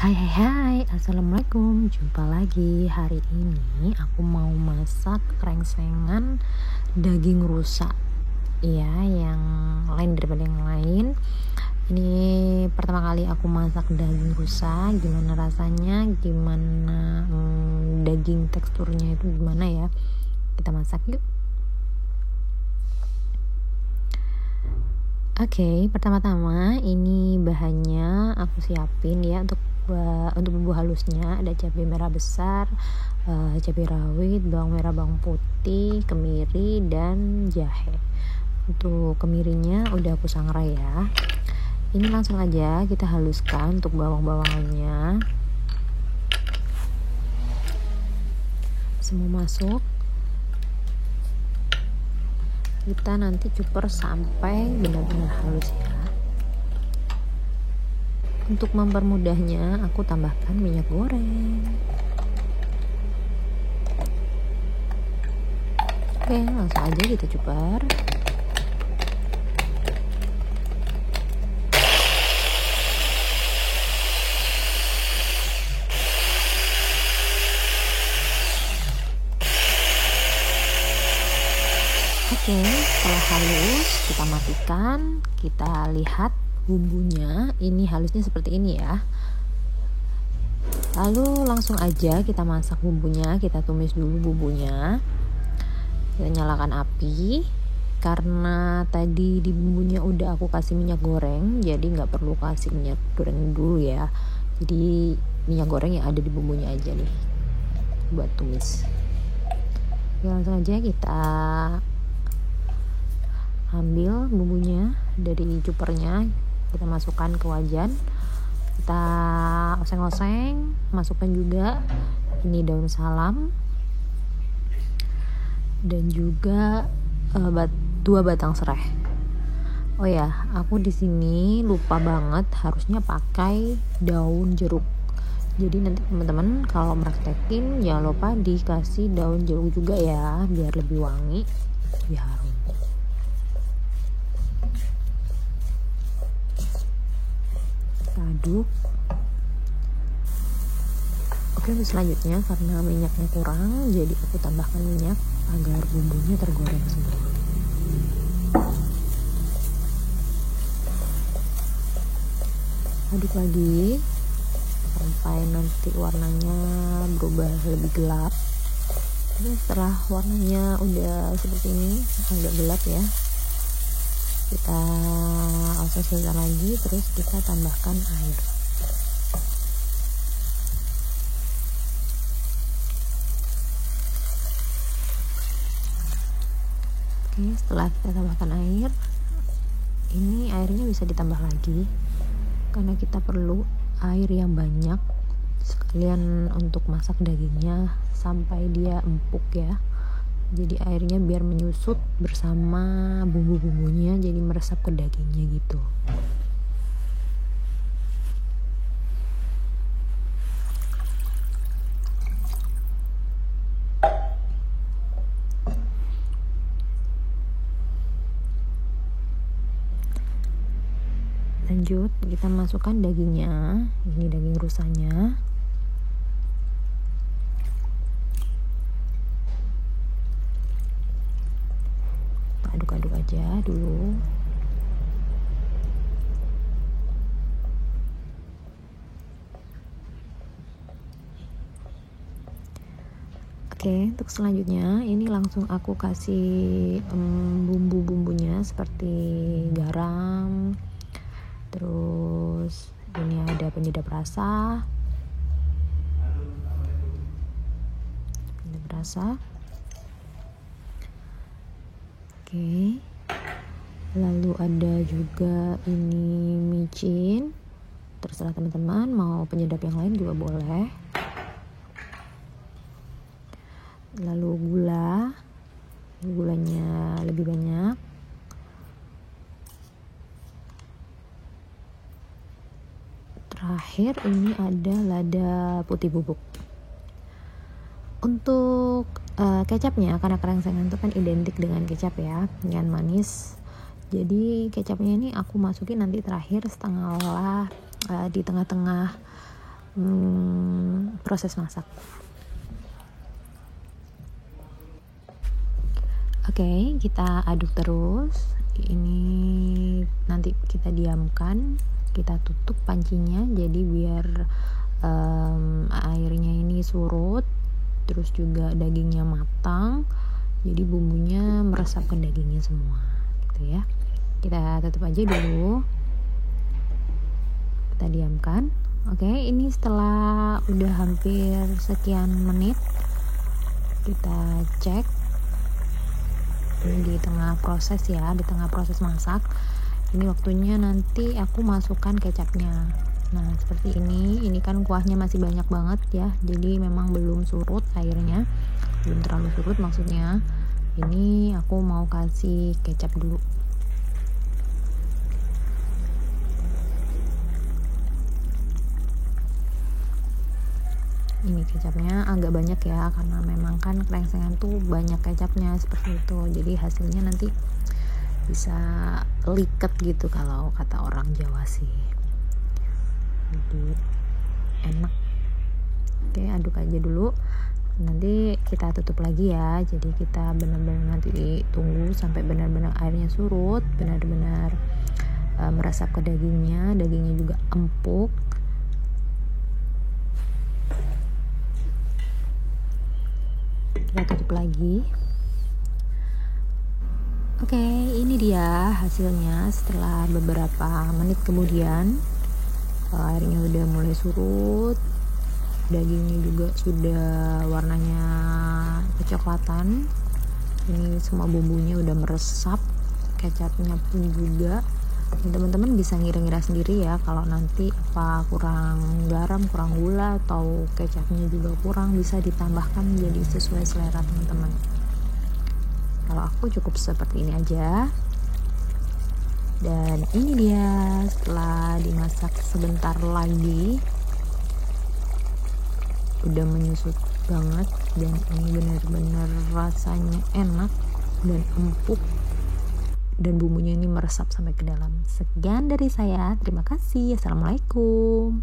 Hai hai hai, assalamualaikum. Jumpa lagi. Hari ini aku mau masak rengsengan daging rusa. Iya, yang lain daripada yang lain. Ini pertama kali aku masak daging rusa. Gimana rasanya? Gimana daging teksturnya itu gimana ya? Kita masak yuk. Oke, pertama-tama ini bahannya aku siapin ya untuk bumbu halusnya. Ada cabai merah besar, cabai rawit, bawang merah, bawang putih, kemiri, dan jahe. Untuk kemirinya udah aku sangrai ya. Ini langsung aja kita haluskan untuk bawang-bawangannya. Semua masuk. Kita nanti cuper sampai benar-benar halus ya. Untuk mempermudahnya aku tambahkan minyak goreng. Oke, langsung aja kita cuper. Oke, setelah halus kita matikan, kita lihat bumbunya. Ini halusnya seperti ini ya. Lalu langsung aja kita masak bumbunya, kita tumis dulu bumbunya. Kita nyalakan api. Karena tadi di bumbunya udah aku kasih minyak goreng, jadi nggak perlu kasih minyak goreng dulu ya. Jadi minyak goreng yang ada di bumbunya aja nih buat tumis. Ya, langsung aja kita ambil bumbunya dari cupernya, kita masukkan ke wajan, kita oseng-oseng, masukkan juga ini daun salam dan juga 2 batang serai. Oh ya, aku di sini lupa banget harusnya pakai daun jeruk. Jadi nanti teman-teman kalau praktekin jangan lupa dikasih daun jeruk juga ya, biar lebih wangi, lebih harum. Aduk. Oke, selanjutnya karena minyaknya kurang, jadi aku tambahkan minyak agar bumbunya tergoreng semua. Aduk lagi sampai nanti warnanya berubah lebih gelap. Jadi setelah warnanya udah seperti ini, agak gelap ya, kita oseng sebentar lagi, terus kita tambahkan air. Oke, setelah kita tambahkan air, ini airnya bisa ditambah lagi karena kita perlu air yang banyak sekalian untuk masak dagingnya sampai dia empuk ya. Jadi airnya biar menyusut bersama bumbu-bumbunya, jadi meresap ke dagingnya gitu. Lanjut, kita masukkan dagingnya. Ini daging rusanya. Aduk-aduk aja dulu. Oke, untuk selanjutnya ini langsung aku kasih bumbu-bumbunya seperti garam, terus ini ada penyedap rasa, oke, lalu ada juga ini micin, terserah teman-teman mau penyedap yang lain juga boleh. Lalu gulanya lebih banyak. Terakhir ini ada lada putih bubuk. Untuk kecapnya, karena kerengsengan itu kan identik dengan kecap ya, dengan manis. Jadi kecapnya ini aku masukin nanti terakhir setengah olah, di tengah-tengah proses masak. Oke, kita aduk terus. Ini nanti kita diamkan, kita tutup pancinya jadi biar airnya ini surut, terus juga dagingnya matang, jadi bumbunya meresap ke dagingnya semua gitu ya. Kita tutup aja dulu, kita diamkan. Oke, ini setelah udah hampir sekian menit, kita cek. Ini di tengah proses ya, di tengah proses masak. Ini waktunya nanti aku masukkan kecapnya. Nah seperti ini kan kuahnya masih banyak banget ya, jadi memang belum surut airnya, belum terlalu surut maksudnya. Ini aku mau kasih kecap dulu. Ini kecapnya agak banyak ya, karena memang kan krengsengan tuh banyak kecapnya seperti itu, jadi hasilnya nanti bisa liket gitu kalau kata orang Jawa sih, jadi enak. Oke, aduk aja dulu, nanti kita tutup lagi ya. Jadi kita benar-benar nanti tunggu sampai benar-benar airnya surut, benar-benar meresap ke dagingnya juga empuk. Kita tutup lagi. Oke, ini dia hasilnya setelah beberapa menit kemudian. Airnya udah mulai surut, dagingnya juga sudah warnanya kecoklatan. Ini semua bumbunya udah meresap, kecapnya pun juga. Teman-teman bisa ngira-ngira sendiri ya, kalau nanti apa kurang garam, kurang gula, atau kecapnya juga kurang, bisa ditambahkan jadi sesuai selera teman-teman. Kalau aku cukup seperti ini aja. Dan ini dia setelah dimasak sebentar lagi, udah menyusut banget, dan ini benar-benar rasanya enak dan empuk, dan bumbunya ini meresap sampai ke dalam. Sekian dari saya, terima kasih. Assalamualaikum.